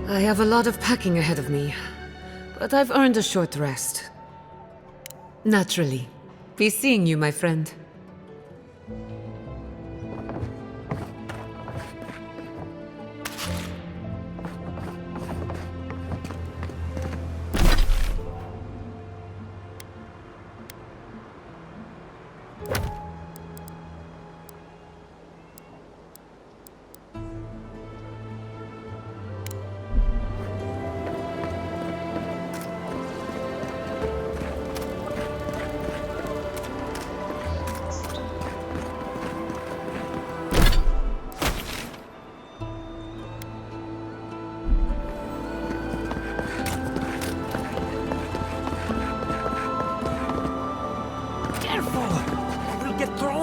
I have a lot of packing ahead of me, but I've earned a short rest. Naturally. Be seeing you, my friend.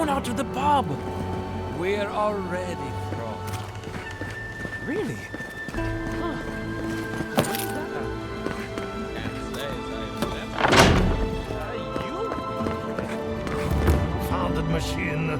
Out of the pub! We're already thrown. Really? Huh. What's that? Can't say as I've Founded machine.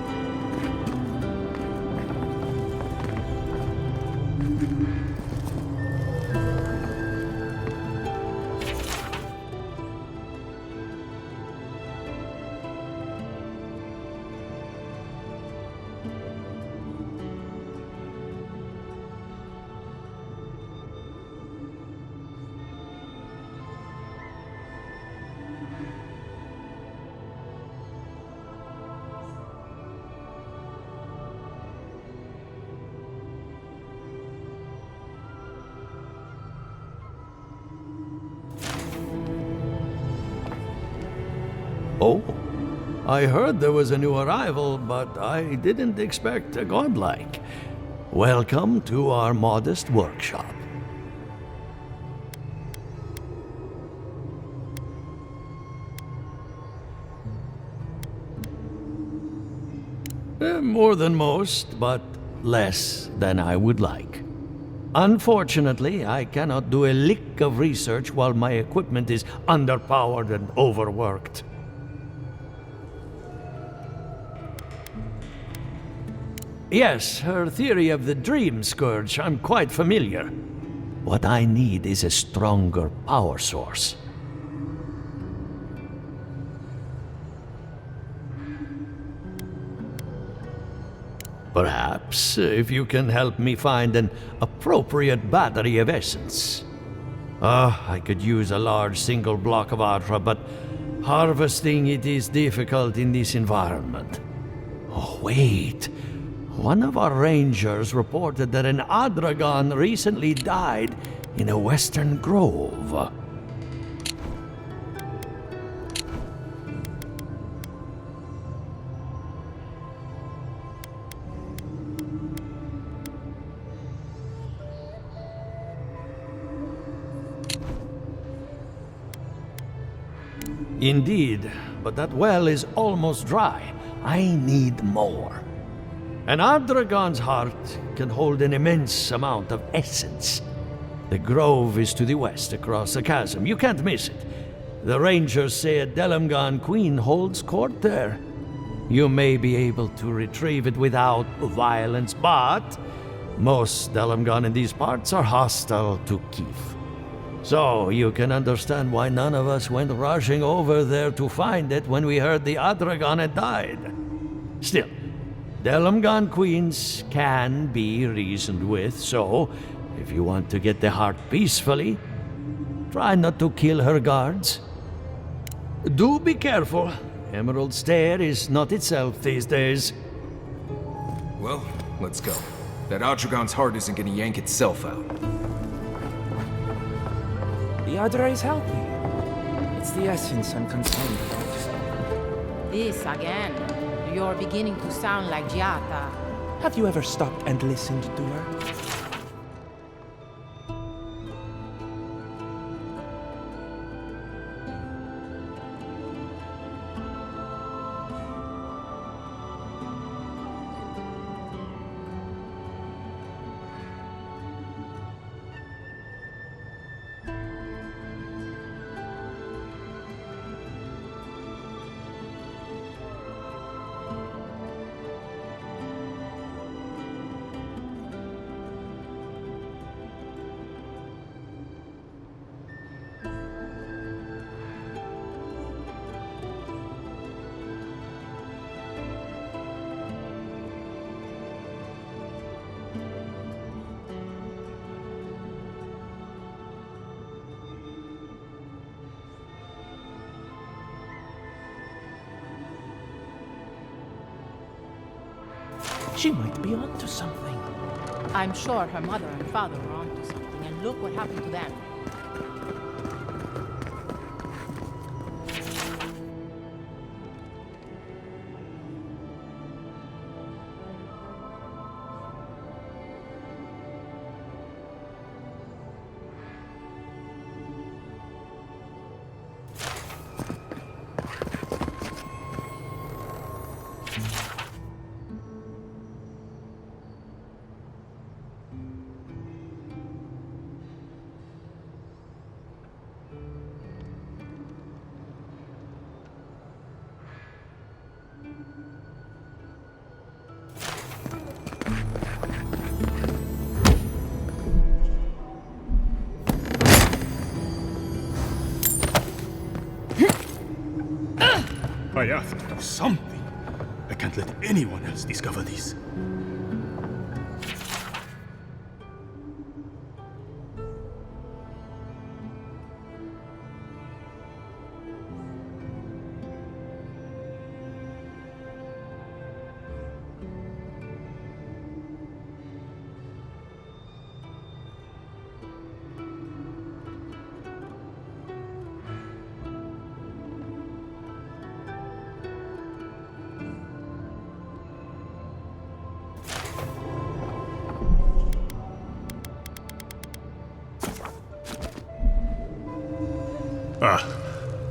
Oh, I heard there was a new arrival, but I didn't expect a godlike. Welcome to our modest workshop. More than most, but less than I would like. Unfortunately, I cannot do a lick of research while my equipment is underpowered and overworked. Yes, her theory of the dream scourge, I'm quite familiar. What I need is a stronger power source. Perhaps, if you can help me find an appropriate battery of essence. I could use a large single block of Atra, but harvesting it is difficult in this environment. Oh, wait. One of our rangers reported that an Adragon recently died in a western grove. Indeed, but that well is almost dry. I need more. An Adragon's heart can hold an immense amount of essence. The grove is to the west, across the chasm. You can't miss it. The rangers say a Delamgan queen holds court there. You may be able to retrieve it without violence, but most Delamgan in these parts are hostile to Keith. So you can understand why none of us went rushing over there to find it when we heard the Adragon had died. Still, Delamgan queens can be reasoned with, so if you want to get the heart peacefully, try not to kill her guards. Do be careful. Emerald Stair is not itself these days. Well, let's go. That Adragon's heart isn't gonna yank itself out. The Adra is healthy. It's the essence I'm concerned about. This again. You're beginning to sound like Giata. Have you ever stopped and listened to her? She might be onto something. I'm sure her mother and father were onto something, and look what happened to them. I have to do something. I can't let anyone else discover this.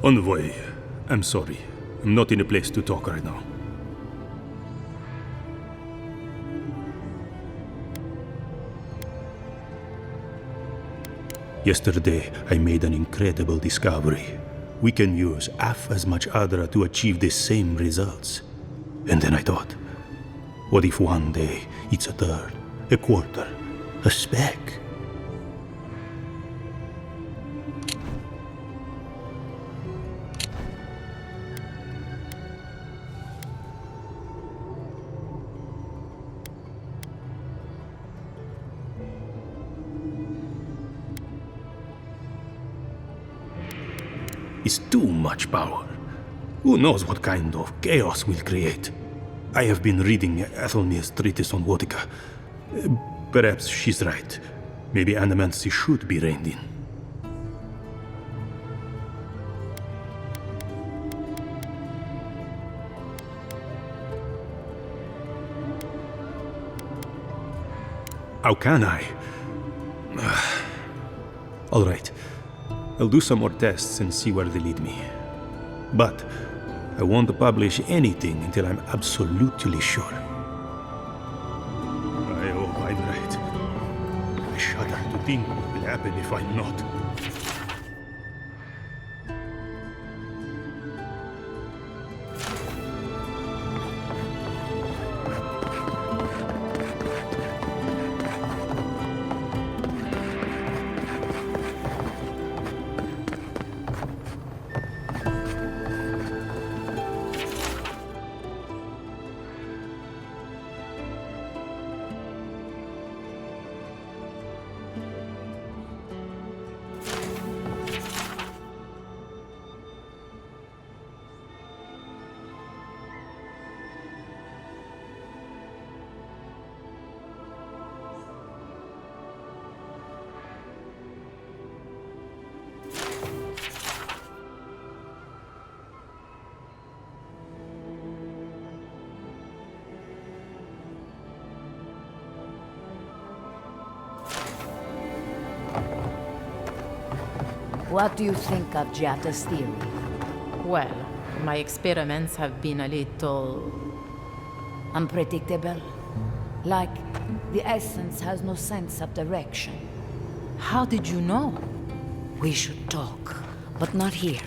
Envoy, I'm sorry. I'm not in a place to talk right now. Yesterday, I made an incredible discovery. We can use half as much Adra to achieve the same results. And then I thought, what if one day it's a third, a quarter, a speck? Is too much power. Who knows what kind of chaos we'll create? I have been reading Athelmir's treatise on Wotica. Perhaps she's right. Maybe Animancy should be reined in. How can I? All right. I'll do some more tests and see where they lead me. But I won't publish anything until I'm absolutely sure. I hope I'm right. I shudder to think what will happen if I'm not. What do you think of Giatta's theory? Well, my experiments have been a little... Unpredictable? Like, the essence has no sense of direction. How did you know? We should talk, but not here.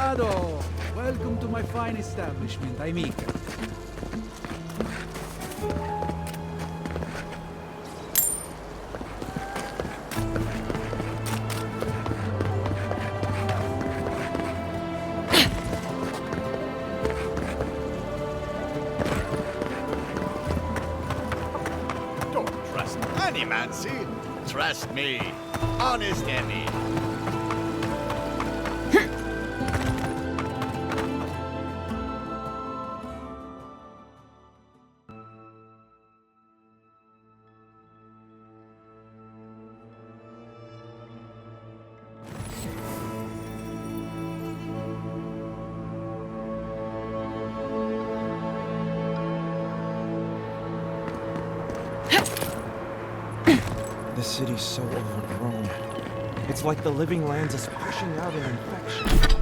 Cuidado! Welcome to my fine establishment, amiga. Don't trust any man, see? Trust me. Honest Emmy. The city's so overgrown. It's like the living lands is pushing out an infection.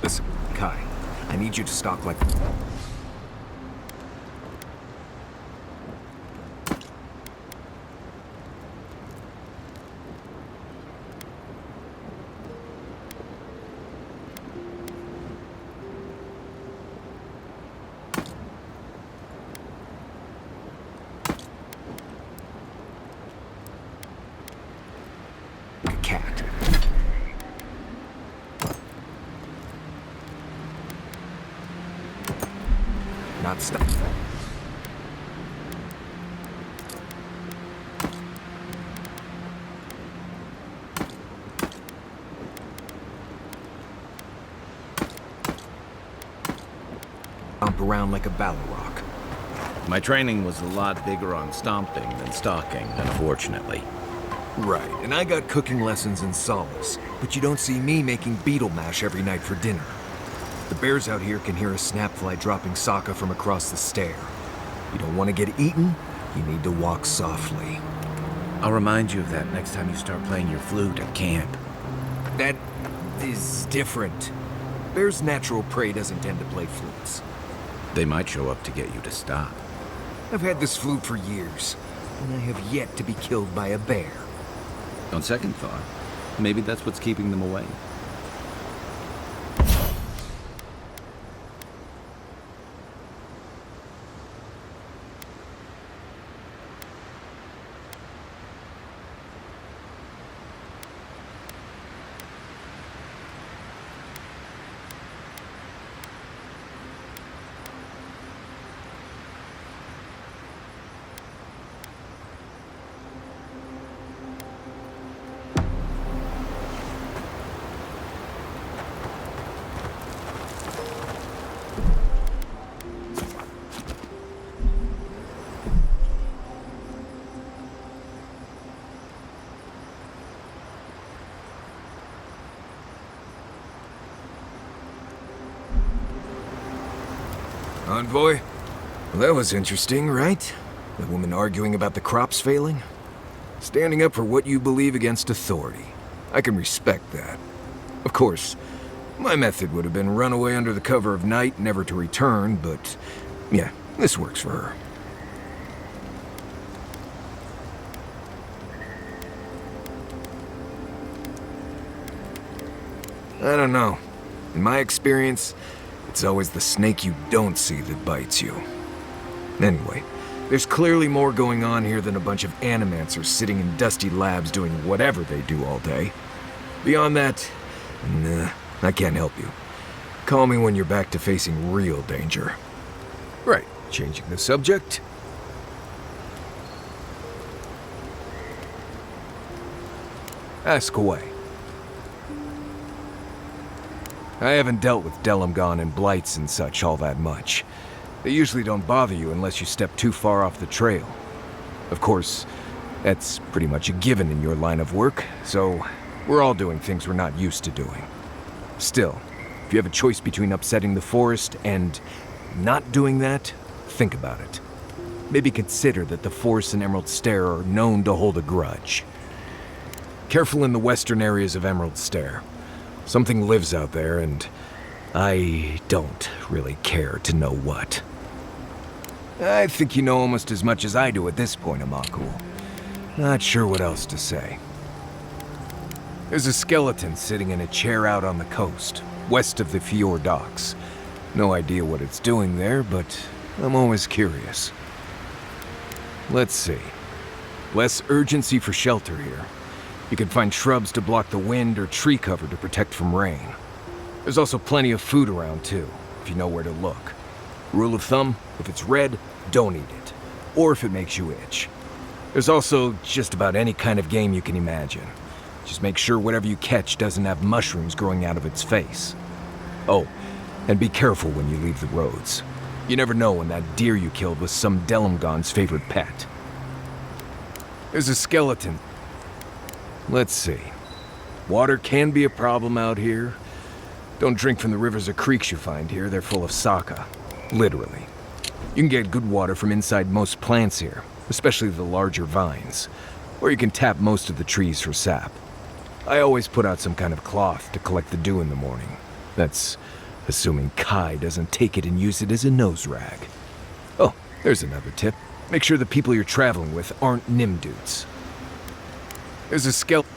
Listen, Kai. I need you to stalk like... a cat. Not stuff. Stomp around like a Balrog. My training was a lot bigger on stomping than stalking, unfortunately. Right, and I got cooking lessons in solace, but you don't see me making beetle mash every night for dinner. The bears out here can hear a snapfly dropping Sokka from across the stair. You don't want to get eaten, you need to walk softly. I'll remind you of that next time you start playing your flute at camp. That is different. Bears' natural prey doesn't tend to play flutes. They might show up to get you to stop. I've had this flute for years, and I have yet to be killed by a bear. On second thought, maybe that's what's keeping them away. Envoy? Well, that was interesting, right? The woman arguing about the crops failing? Standing up for what you believe against authority. I can respect that. Of course, my method would have been run away under the cover of night, never to return, but yeah, this works for her. I don't know. In my experience, it's always the snake you don't see that bites you. Anyway, there's clearly more going on here than a bunch of animancers sitting in dusty labs doing whatever they do all day. Beyond that, nah, I can't help you. Call me when you're back to facing real danger. Right, changing the subject. Ask away. I haven't dealt with Delamgon and blights and such all that much. They usually don't bother you unless you step too far off the trail. Of course, that's pretty much a given in your line of work, so we're all doing things we're not used to doing. Still, if you have a choice between upsetting the forest and not doing that, think about it. Maybe consider that the forest in Emerald Stair are known to hold a grudge. Careful in the western areas of Emerald Stair. Something lives out there, and I don't really care to know what. I think you know almost as much as I do at this point, Amaku. Not sure what else to say. There's a skeleton sitting in a chair out on the coast, west of the Fjord docks. No idea what it's doing there, but I'm always curious. Let's see. Less urgency for shelter here. You can find shrubs to block the wind or tree cover to protect from rain. There's also plenty of food around too, if you know where to look. Rule of thumb, if it's red, don't eat it. Or if it makes you itch. There's also just about any kind of game you can imagine. Just make sure whatever you catch doesn't have mushrooms growing out of its face. Oh, and be careful when you leave the roads. You never know when that deer you killed was some Delamgon's favorite pet. There's a skeleton. Let's see. Water can be a problem out here. Don't drink from the rivers or creeks you find here. They're full of saka. Literally. You can get good water from inside most plants here, especially the larger vines. Or you can tap most of the trees for sap. I always put out some kind of cloth to collect the dew in the morning. That's assuming Kai doesn't take it and use it as a nose rag. Oh, there's another tip. Make sure the people you're traveling with aren't Nimdudes. There's a skeleton.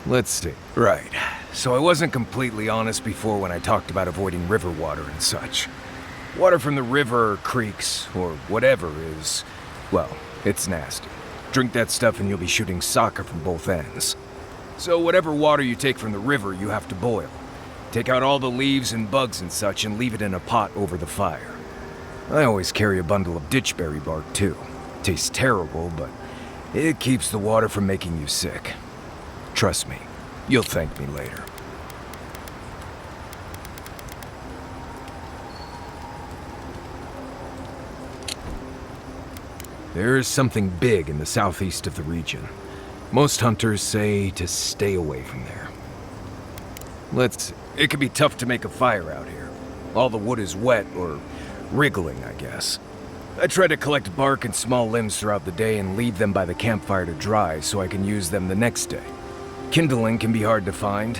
Let's see. Right. So I wasn't completely honest before when I talked about avoiding river water and such. Water from the river or creeks, or whatever is, well, it's nasty. Drink that stuff and you'll be shooting soccer from both ends. So whatever water you take from the river, you have to boil. Take out all the leaves and bugs and such and leave it in a pot over the fire. I always carry a bundle of ditchberry bark too. Tastes terrible, but it keeps the water from making you sick. Trust me, you'll thank me later. There is something big in the southeast of the region. Most hunters say to stay away from there. It can be tough to make a fire out here. All the wood is wet, or wriggling, I guess. I try to collect bark and small limbs throughout the day and leave them by the campfire to dry so I can use them the next day. Kindling can be hard to find.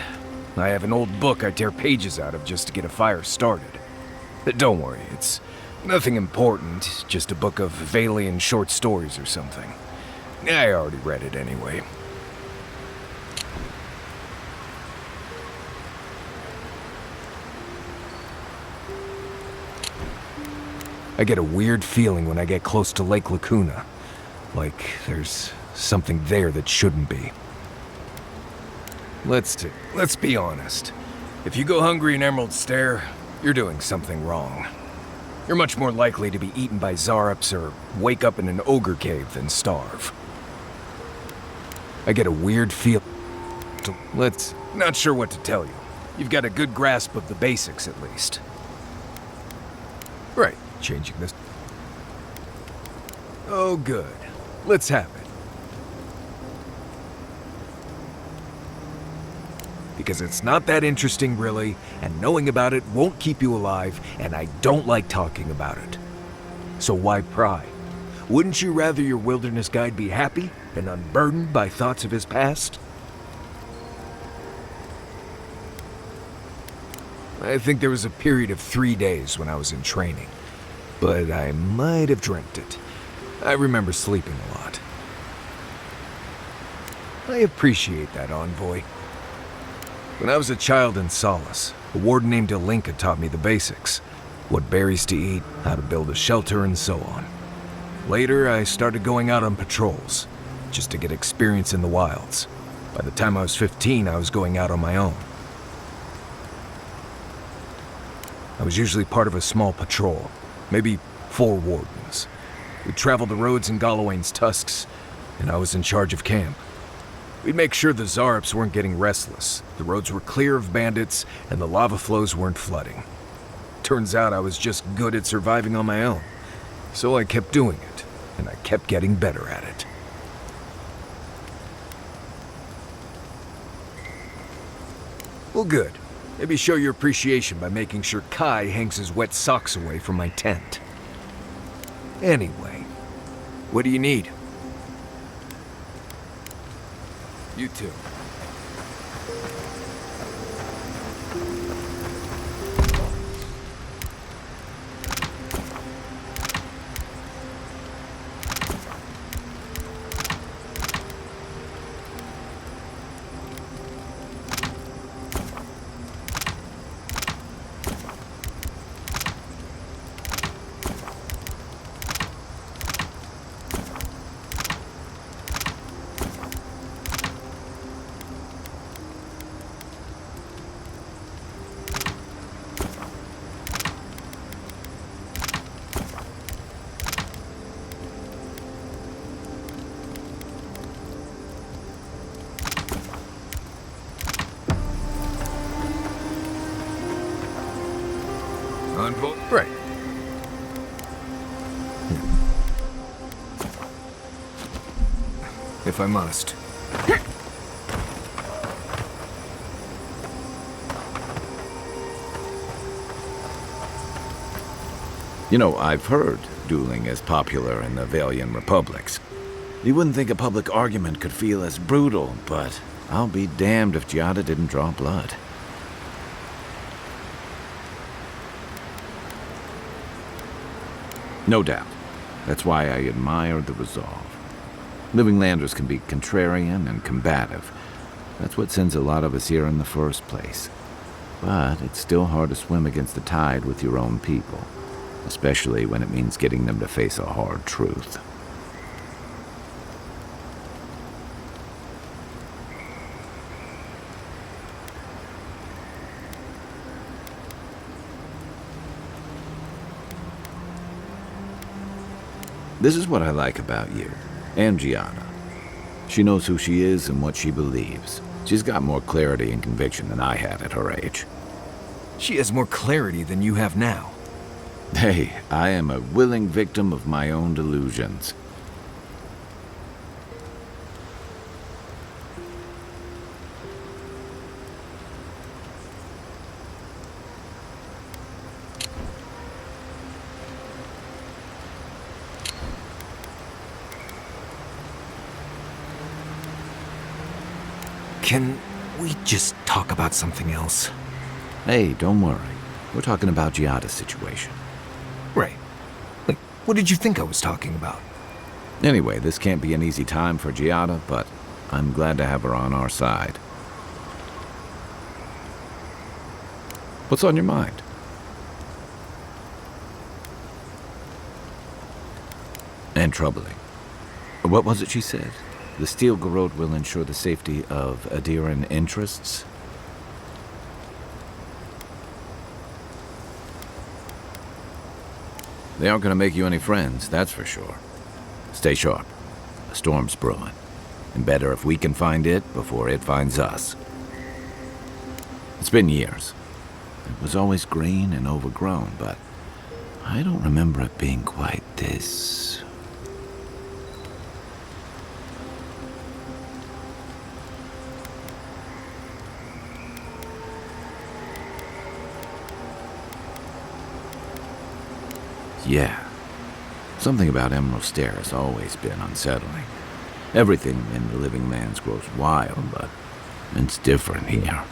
I have an old book I tear pages out of just to get a fire started. But don't worry, it's nothing important, just a book of Valian short stories or something. I already read it anyway. I get a weird feeling when I get close to Lake Lacuna. Like there's something there that shouldn't be. Let's be honest. If you go hungry in Emerald Stair, you're doing something wrong. You're much more likely to be eaten by Zarups or wake up in an ogre cave than starve. I get a weird feel. Not sure what to tell you. You've got a good grasp of the basics, at least. Right, changing this. Oh, good. Let's have it. Because it's not that interesting, really, and knowing about it won't keep you alive, and I don't like talking about it. So why pry? Wouldn't you rather your wilderness guide be happy and unburdened by thoughts of his past? I think there was a period of 3 days when I was in training, but I might have dreamt it. I remember sleeping a lot. I appreciate that, envoy. When I was a child in Solace, a warden named Alinka taught me the basics. What berries to eat, how to build a shelter, and so on. Later, I started going out on patrols, just to get experience in the wilds. By the time I was 15, I was going out on my own. I was usually part of a small patrol, maybe 4 wardens. We'd travel the roads in Galawain's tusks, and I was in charge of camp. We'd make sure the Zarops weren't getting restless, the roads were clear of bandits, and the lava flows weren't flooding. Turns out I was just good at surviving on my own. So I kept doing it, and I kept getting better at it. Well, good. Maybe show your appreciation by making sure Kai hangs his wet socks away from my tent. Anyway, what do you need? You too. Right. If I must. You know, I've heard dueling is popular in the Valian republics. You wouldn't think a public argument could feel as brutal, but I'll be damned if Giada didn't draw blood. No doubt. That's why I admire the resolve. Living Landers can be contrarian and combative. That's what sends a lot of us here in the first place. But it's still hard to swim against the tide with your own people, especially when it means getting them to face a hard truth. This is what I like about you, and Giada. She knows who she is and what she believes. She's got more clarity and conviction than I had at her age. She has more clarity than you have now. Hey, I am a willing victim of my own delusions. Can we just talk about something else? Hey, don't worry. We're talking about Giada's situation. Right. Like, what did you think I was talking about? Anyway, this can't be an easy time for Giada, but I'm glad to have her on our side. What's on your mind? And troubling. What was it she said? The Steel Garrote will ensure the safety of Adiran interests? They aren't going to make you any friends, that's for sure. Stay sharp. A storm's brewing. And better if we can find it before it finds us. It's been years. It was always green and overgrown, but I don't remember it being quite this. Yeah. Something about Emerald Stair has always been unsettling. Everything in the living lands grows wild, but it's different here.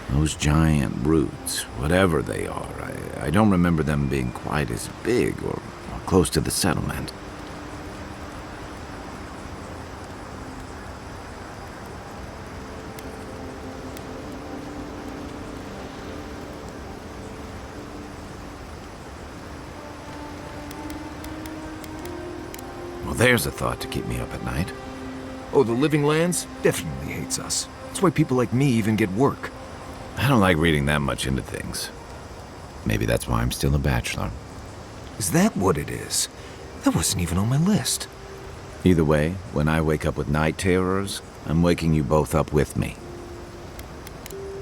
Those giant roots, whatever they are, I don't remember them being quite as big or close to the settlement. Well, there's a thought to keep me up at night. Oh, the living lands definitely hates us. That's why people like me even get work. I don't like reading that much into things. Maybe that's why I'm still a bachelor. Is that what it is? That wasn't even on my list. Either way, when I wake up with night terrors, I'm waking you both up with me.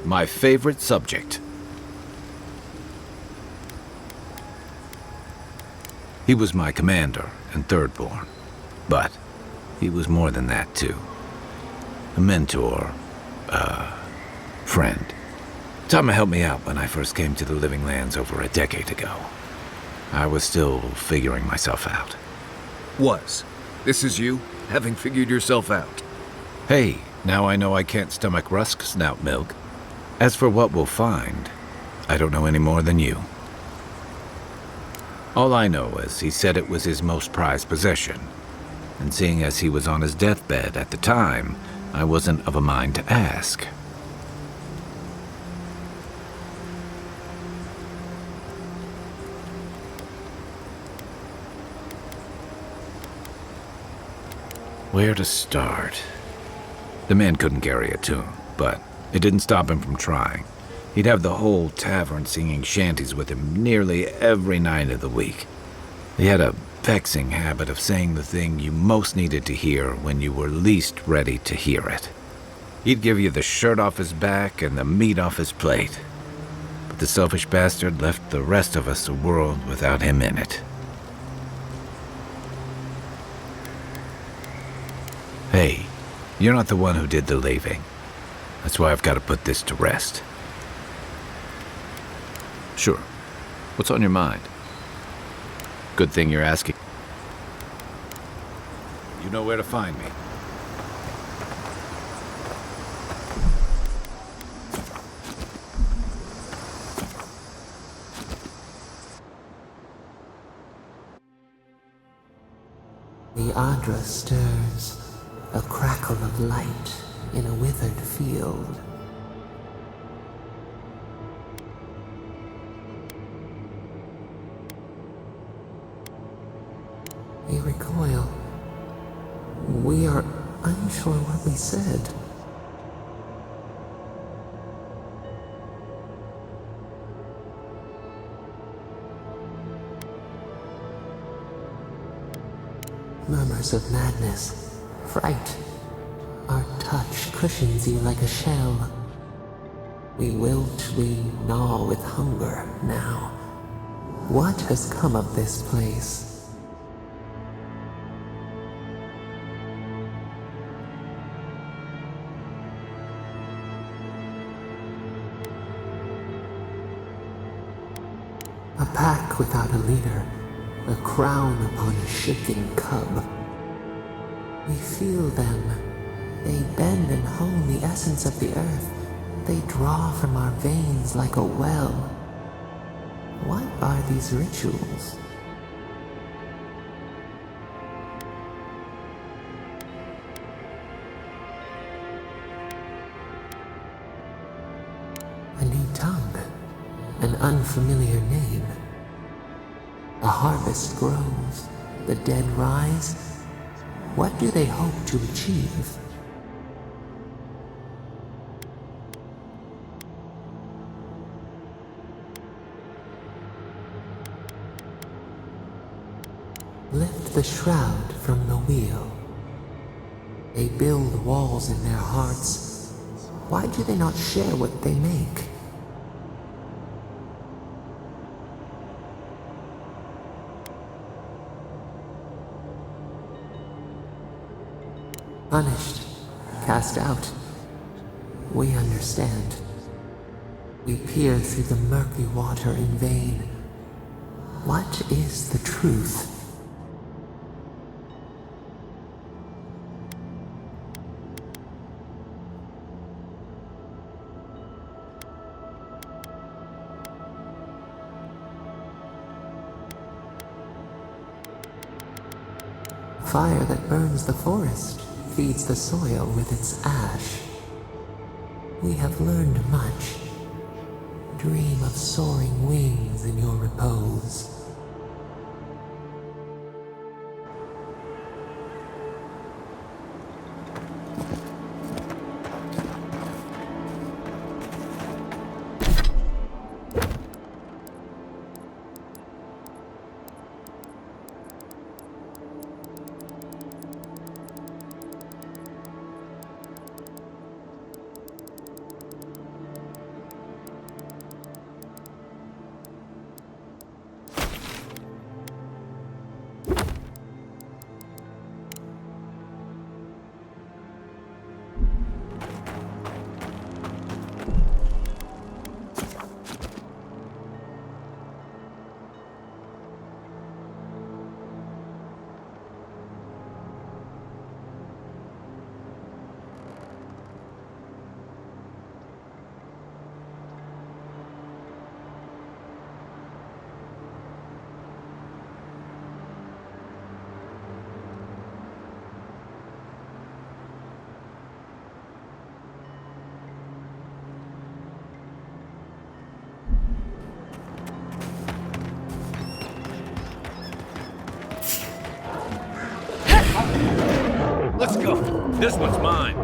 My favorite subject. He was my commander and thirdborn, but he was more than that too. A mentor, friend. Tama helped me out when I first came to the Living Lands over a decade ago. I was still figuring myself out. Was. This is you, having figured yourself out. Hey, now I know I can't stomach rusk snout milk. As for what we'll find, I don't know any more than you. All I know is he said it was his most prized possession, and seeing as he was on his deathbed at the time, I wasn't of a mind to ask. Where to start? The man couldn't carry a tune, but it didn't stop him from trying. He'd have the whole tavern singing shanties with him nearly every night of the week. He had a vexing habit of saying the thing you most needed to hear when you were least ready to hear it. He'd give you the shirt off his back and the meat off his plate. But the selfish bastard left the rest of us a world without him in it. Hey, you're not the one who did the leaving. That's why I've got to put this to rest. Sure. What's on your mind? Good thing you're asking. You know where to find me. The Adra stirs, a crackle of light in a withered field. We recoil. We are unsure what we said. Murmurs of madness, fright. Our touch cushions you like a shell. We wilt, we gnaw with hunger now. What has come of this place? A pack without a leader, a crown upon a shaking cub. We feel them. They bend and hone the essence of the earth. They draw from our veins like a well. What are these rituals? A new tongue, an unfamiliar name. The harvest grows, the dead rise. What do they hope to achieve? Lift the shroud from the wheel. They build walls in their hearts. Why do they not share what they make? Punished, cast out. We understand. We peer through the murky water in vain. What is the truth? Fire that burns the forest feeds the soil with its ash. We have learned much. Dream of soaring wings in your repose. Let's go. This one's mine.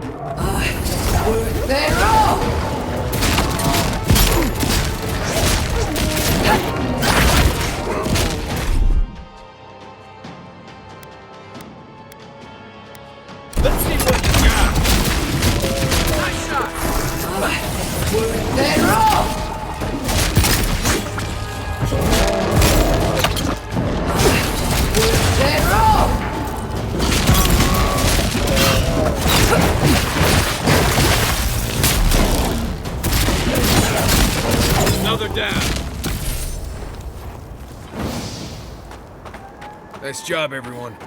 Let's see what you got. Nice shot. Another down. Nice job, everyone.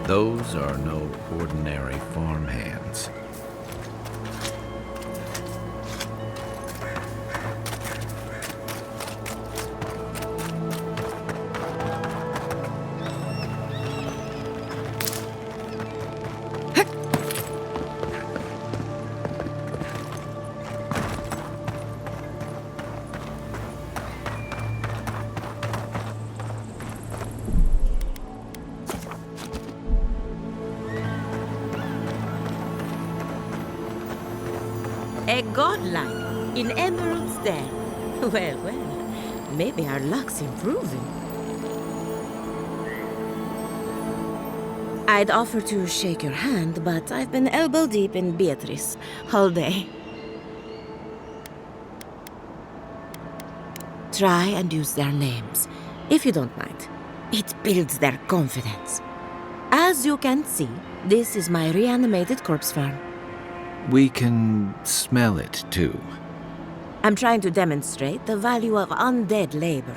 Those are no ordinary farmhands. A godlike in Emerald's Den. Well, well, maybe our luck's improving. I'd offer to shake your hand, but I've been elbow deep in Beatrice all day. Try and use their names, if you don't mind. It builds their confidence. As you can see, this is my reanimated corpse farm. We can smell it, too. I'm trying to demonstrate the value of undead labor.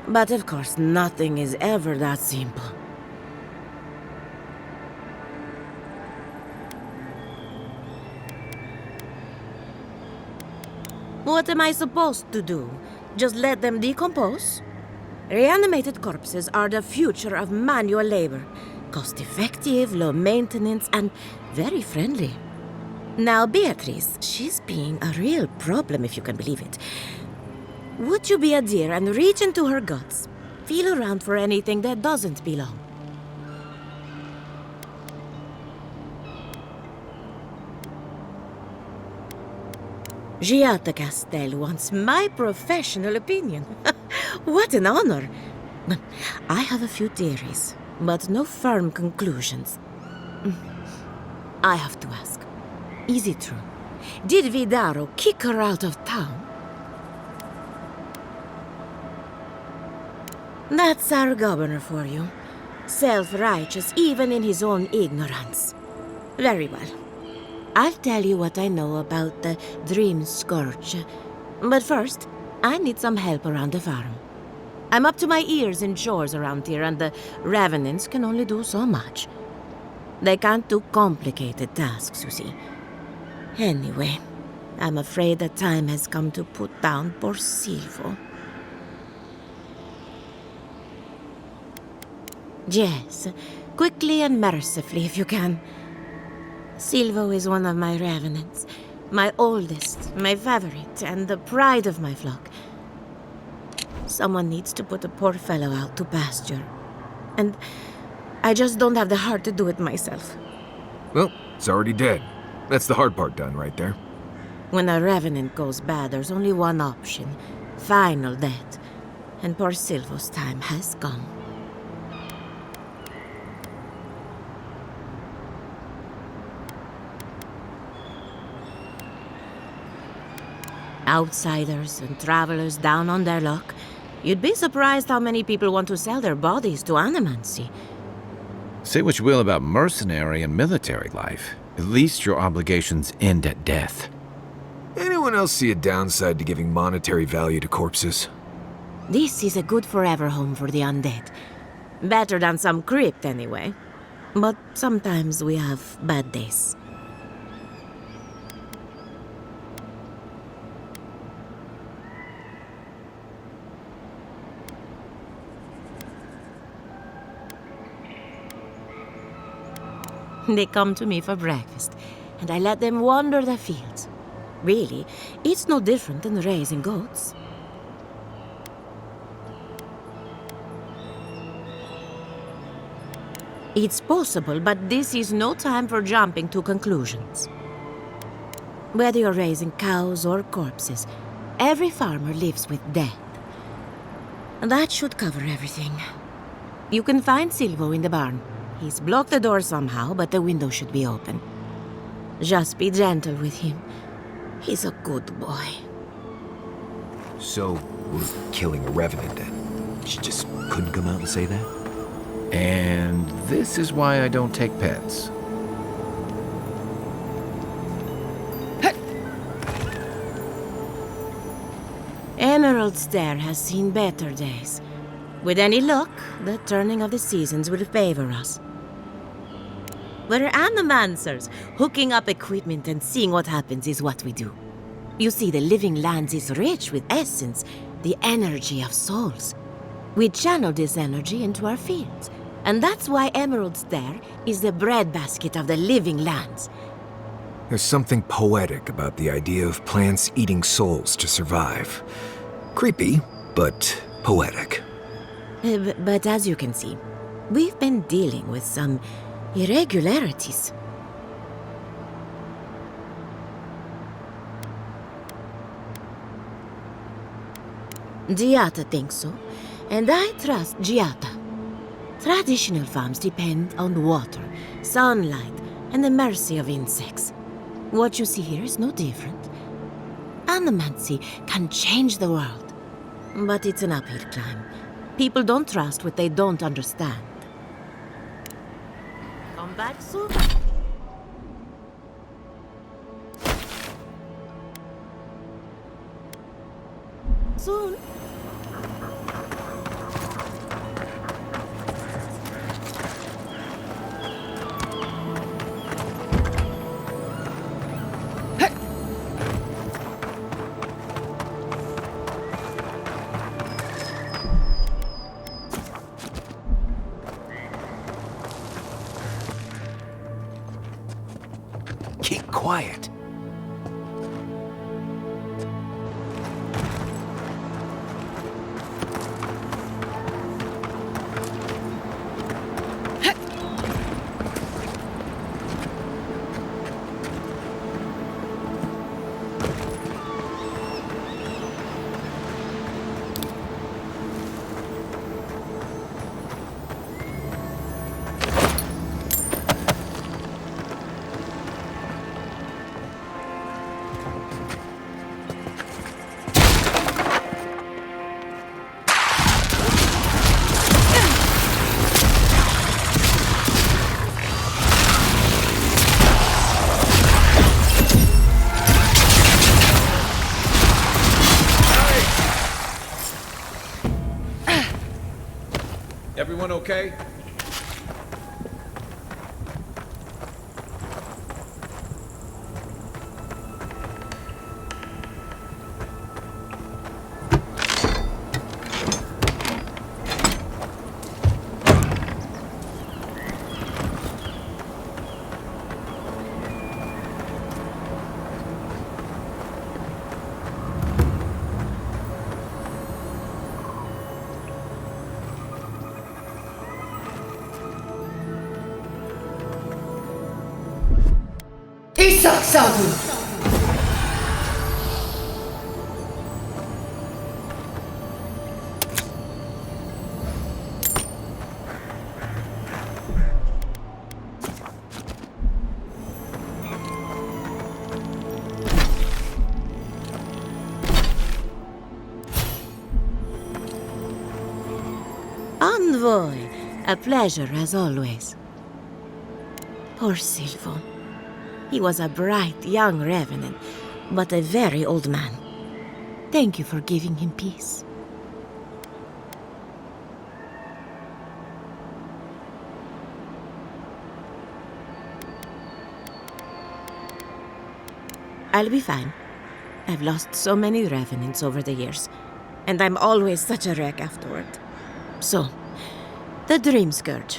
But of course, nothing is ever that simple. What am I supposed to do? Just let them decompose? Reanimated corpses are the future of manual labor. Cost-effective, low maintenance, and very friendly. Now, Beatrice, she's being a real problem, if you can believe it. Would you be a dear and reach into her guts? Feel around for anything that doesn't belong. Giata Castel wants my professional opinion. What an honor! I have a few theories, but no firm conclusions. I have to ask. Is it true? Did Vidaro kick her out of town? That's our governor for you. Self-righteous even in his own ignorance. Very well. I'll tell you what I know about the Dream Scourge. But first, I need some help around the farm. I'm up to my ears in chores around here, and the Revenants can only do so much. They can't do complicated tasks, you see. Anyway, I'm afraid the time has come to put down poor Silvo. Yes, quickly and mercifully if you can. Silvo is one of my Revenants, my oldest, my favorite, and the pride of my flock. Someone needs to put the poor fellow out to pasture. And I just don't have the heart to do it myself. Well, it's already dead. That's the hard part done right there. When a Revenant goes bad, there's only one option. Final death. And poor Silvo's time has come. Outsiders and travelers down on their luck. You'd be surprised how many people want to sell their bodies to animancy. Say what you will about mercenary and military life. At least your obligations end at death. Anyone else see a downside to giving monetary value to corpses? This is a good forever home for the undead. Better than some crypt, anyway. But sometimes we have bad days. They come to me for breakfast, and I let them wander the fields. Really, it's no different than raising goats. It's possible, but this is no time for jumping to conclusions. Whether you're raising cows or corpses, every farmer lives with death. That should cover everything. You can find Silvo in the barn. He's blocked the door somehow, but the window should be open. Just be gentle with him. He's a good boy. So, we're killing a Revenant then? She just couldn't come out and say that? And this is why I don't take pets. Emerald Stair has seen better days. With any luck, the turning of the seasons will favor us. We're animancers. Hooking up equipment and seeing what happens is what we do. You see, the living lands is rich with essence, the energy of souls. We channel this energy into our fields, and that's why Emerald Stair is the breadbasket of the living lands. There's something poetic about the idea of plants eating souls to survive. Creepy, but poetic. But as you can see, we've been dealing with some irregularities. Giata thinks so, and I trust Giata. Traditional farms depend on water, sunlight, and the mercy of insects. What you see here is no different. Animancy can change the world, but it's an uphill climb. People don't trust what they don't understand. Come back soon. Soon. Keep quiet. Everyone okay? Isak Sagu! Envoy, a pleasure as always. Poor Silvo. He was a bright young revenant, but a very old man. Thank you for giving him peace. I'll be fine. I've lost so many revenants over the years, and I'm always such a wreck afterward. So, the Dream Scourge.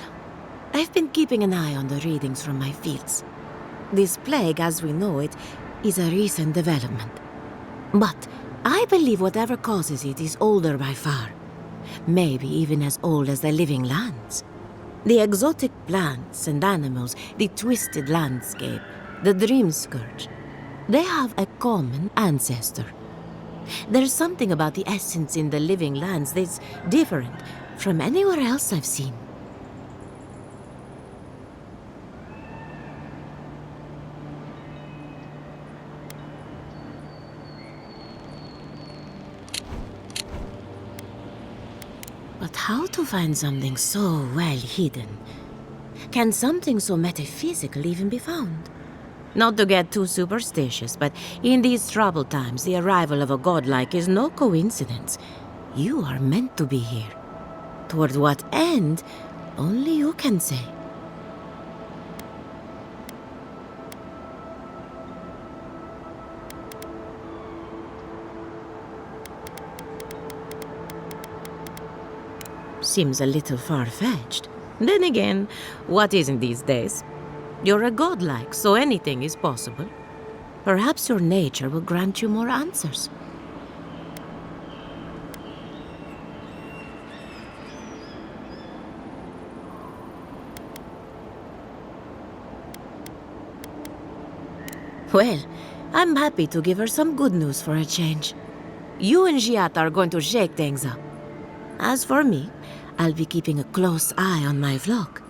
I've been keeping an eye on the readings from my fields. This plague, as we know it, is a recent development. But I believe whatever causes it is older by far. Maybe even as old as the living lands. The exotic plants and animals, the twisted landscape, the Dream Scourge. They have a common ancestor. There's something about the essence in the living lands that's different from anywhere else I've seen. But how to find something so well hidden? Can something so metaphysical even be found? Not to get too superstitious, but in these troubled times, the arrival of a godlike is no coincidence. You are meant to be here. Toward what end, only you can say. Seems a little far-fetched. Then again, what isn't these days? You're a godlike, so anything is possible. Perhaps your nature will grant you more answers. Well, I'm happy to give her some good news for a change. You and Giat are going to shake things up. As for me, I'll be keeping a close eye on my flock.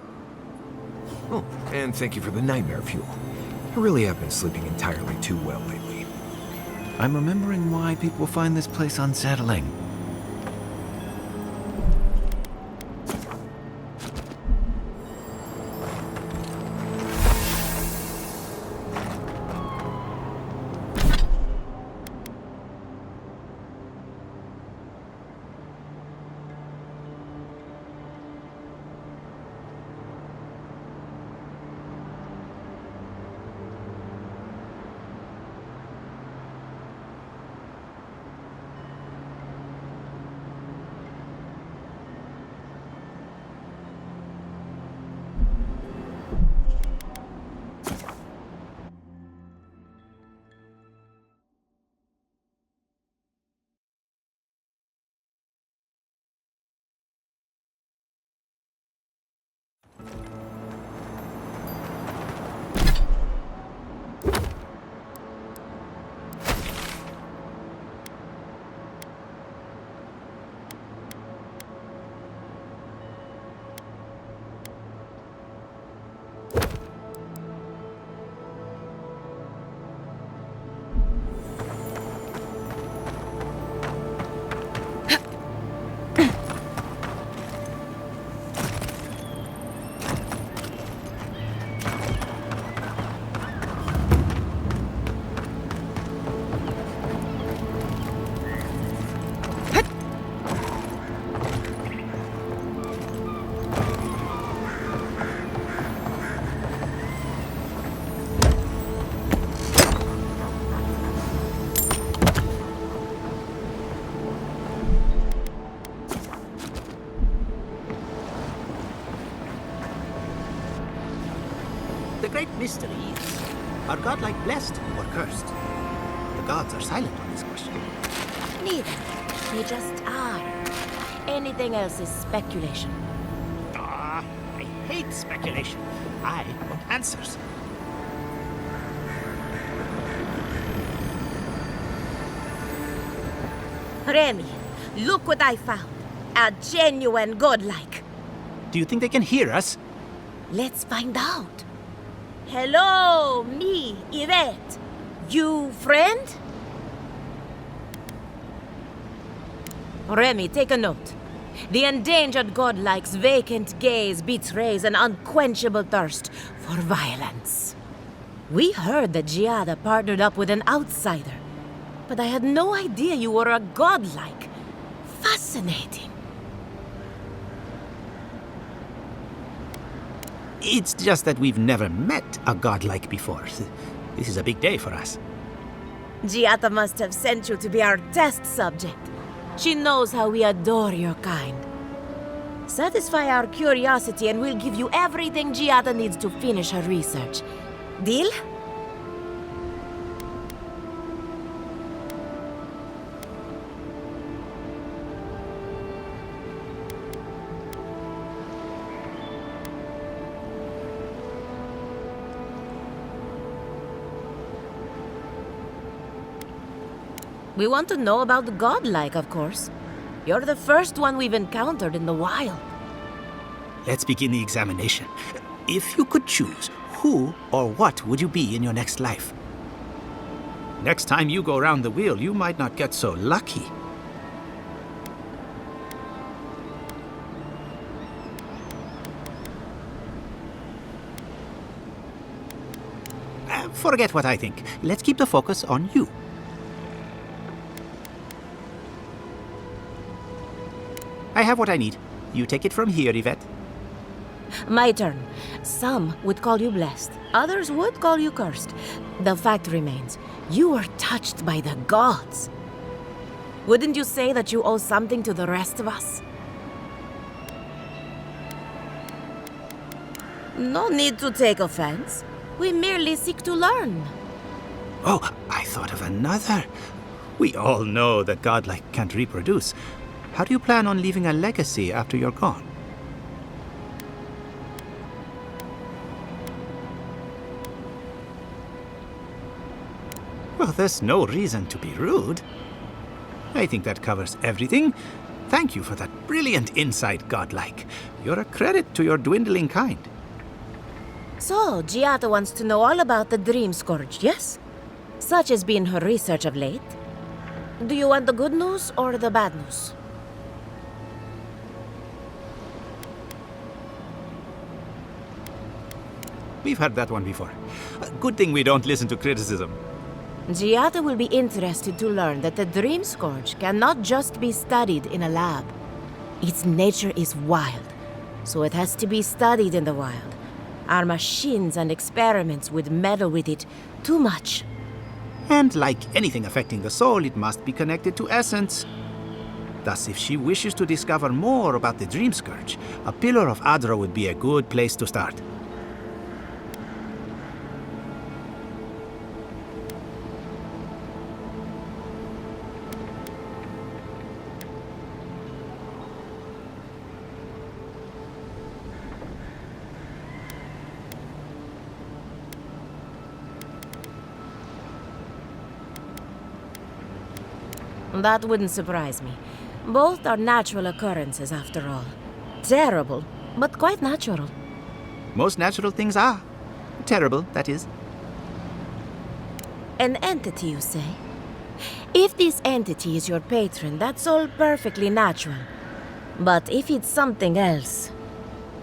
Oh, and thank you for the nightmare fuel. I really have been sleeping entirely too well lately. I'm remembering why people find this place unsettling. mystery is, are godlike blessed or cursed? The gods are silent on this question. Neither. They just are. Anything else is speculation. Ah, I hate speculation. I want answers. Remy, look what I found. A genuine godlike. Do you think they can hear us? Let's find out. Hello, me, Yvette. You friend? Remy, take a note. The endangered godlike's vacant gaze betrays an unquenchable thirst for violence. We heard that Giada partnered up with an outsider, but I had no idea you were a godlike. Fascinating. It's just that we've never met a godlike before. This is a big day for us. Giada must have sent you to be our test subject. She knows how we adore your kind. Satisfy our curiosity and we'll give you everything Giada needs to finish her research. Deal? We want to know about the godlike, of course. You're the first one we've encountered in the wild. Let's begin the examination. If you could choose, who or what would you be in your next life? Next time you go round the wheel, you might not get so lucky. Forget what I think. Let's keep the focus on you. I have what I need. You take it from here, Yvette. My turn. Some would call you blessed. Others would call you cursed. The fact remains, you were touched by the gods. Wouldn't you say that you owe something to the rest of us? No need to take offense. We merely seek to learn. Oh, I thought of another. We all know that godlike can't reproduce. How do you plan on leaving a legacy after you're gone? Well, there's no reason to be rude. I think that covers everything. Thank you for that brilliant insight, godlike. You're a credit to your dwindling kind. So, Giada wants to know all about the Dream Scourge, yes? Such has been her research of late. Do you want the good news or the bad news? We've heard that one before. Good thing we don't listen to criticism. Giada will be interested to learn that the Dream Scourge cannot just be studied in a lab. Its nature is wild, so it has to be studied in the wild. Our machines and experiments would meddle with it too much. And like anything affecting the soul, it must be connected to essence. Thus, if she wishes to discover more about the Dream Scourge, a Pillar of Adra would be a good place to start. That wouldn't surprise me. Both are natural occurrences, after all. Terrible, but quite natural. Most natural things are. Terrible, that is. An entity, you say? If this entity is your patron, that's all perfectly natural. But if it's something else,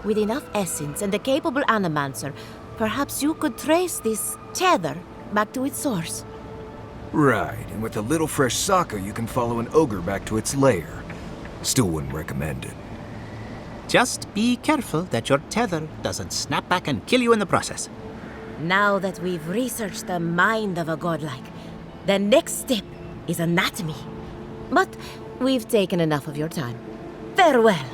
with enough essence and a capable animancer, perhaps you could trace this tether back to its source. Right, and with a little fresh sake, you can follow an ogre back to its lair. Still wouldn't recommend it. Just be careful that your tether doesn't snap back and kill you in the process. Now that we've researched the mind of a godlike, the next step is anatomy. But we've taken enough of your time. Farewell.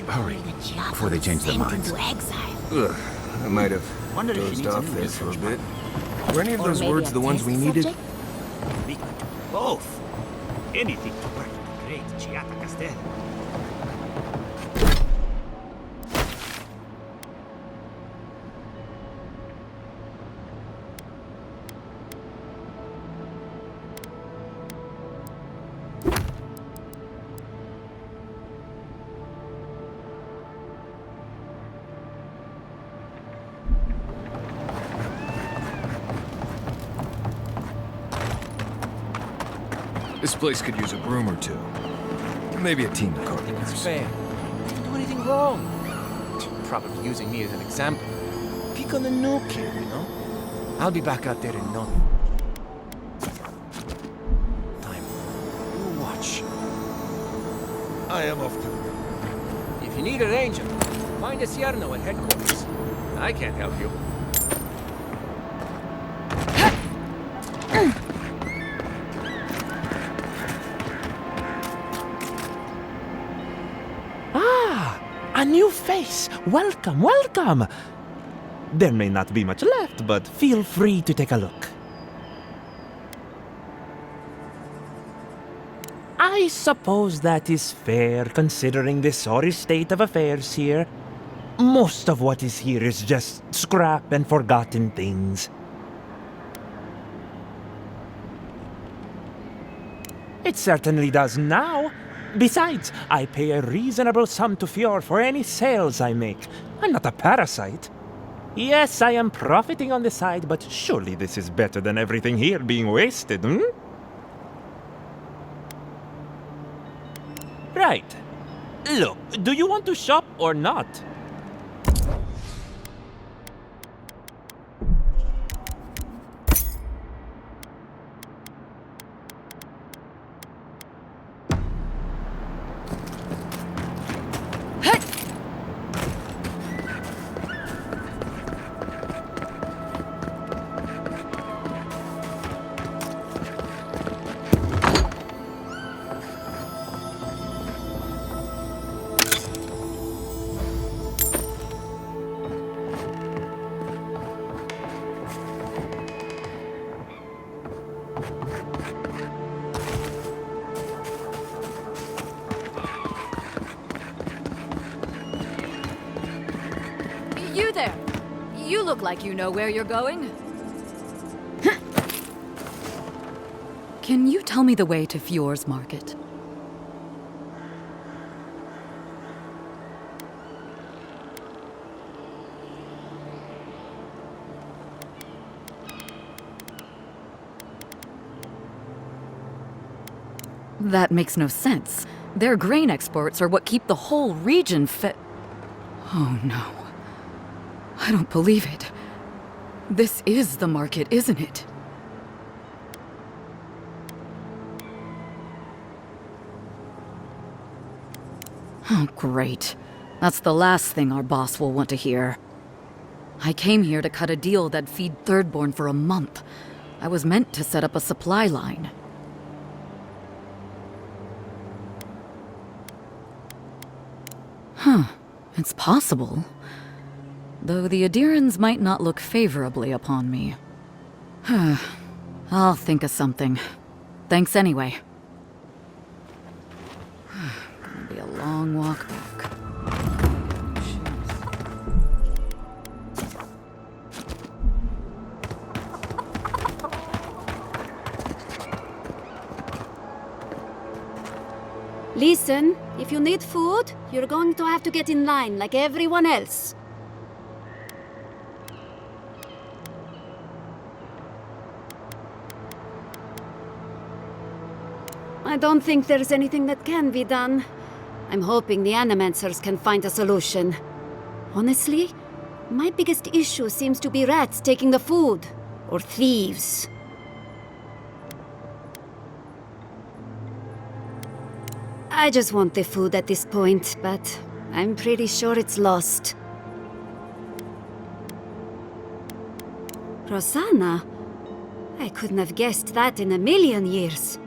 Hurry, before they change their minds. Into exile. Ugh, I might have Wonder if he dozed needs a off new there for a research bit. Were any of Or those maybe words a the ones we test needed? subject? We could do both. Anything to work with the great Chiata Castel. This place could use a broom or two. Maybe a team of It's carpenters. fair. Didn't do anything wrong. Probably using me as an example. Pick on the new kid, you know? I'll be back out there in no time. You watch. I am off to. If you need a ranger, find a Cierno at headquarters. I can't help you. A new face! Welcome, welcome! There may not be much left, but feel free to take a look. I suppose that is fair, considering the sorry state of affairs here. Most of what is here is just scrap and forgotten things. It certainly does now. Besides, I pay a reasonable sum to Fjord for any sales I make. I'm not a parasite. Yes, I am profiting on the side, but surely this is better than everything here being wasted, hmm? Right. Look, do you want to shop or not? You there! You look like you know where you're going. Can you tell me the way to Fjord's market? That makes no sense. Their grain exports are what keep the whole region fed. Oh no. I don't believe it. This is the market, isn't it? Oh, great. That's the last thing our boss will want to hear. I came here to cut a deal that'd feed Thirdborn for a month. I was meant to set up a supply line. Huh. It's possible. Though the Adirans might not look favorably upon me. I'll think of something. Thanks anyway. Gonna be a long walk back. Listen, if you need food, you're going to have to get in line like everyone else. I don't think there's anything that can be done. I'm hoping the Animancers can find a solution. Honestly, my biggest issue seems to be rats taking the food. Or thieves. I just want the food at this point, but I'm pretty sure it's lost. Rosanna? I couldn't have guessed that in a million years.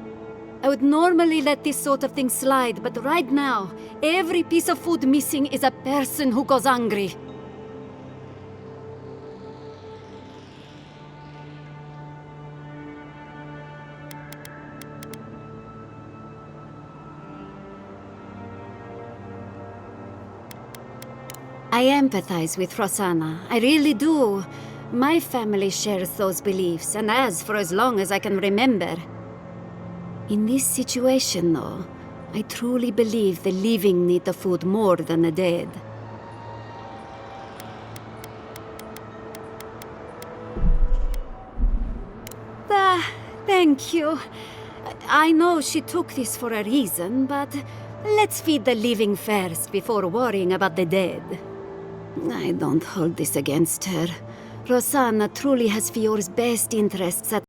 I would normally let this sort of thing slide, but right now, every piece of food missing is a person who goes hungry. I empathize with Rosanna. I really do. My family shares those beliefs, and has for as long as I can remember. In this situation, though, I truly believe the living need the food more than the dead. Thank you. I know she took this for a reason, but let's feed the living first before worrying about the dead. I don't hold this against her. Rosanna truly has Fiore's best interests at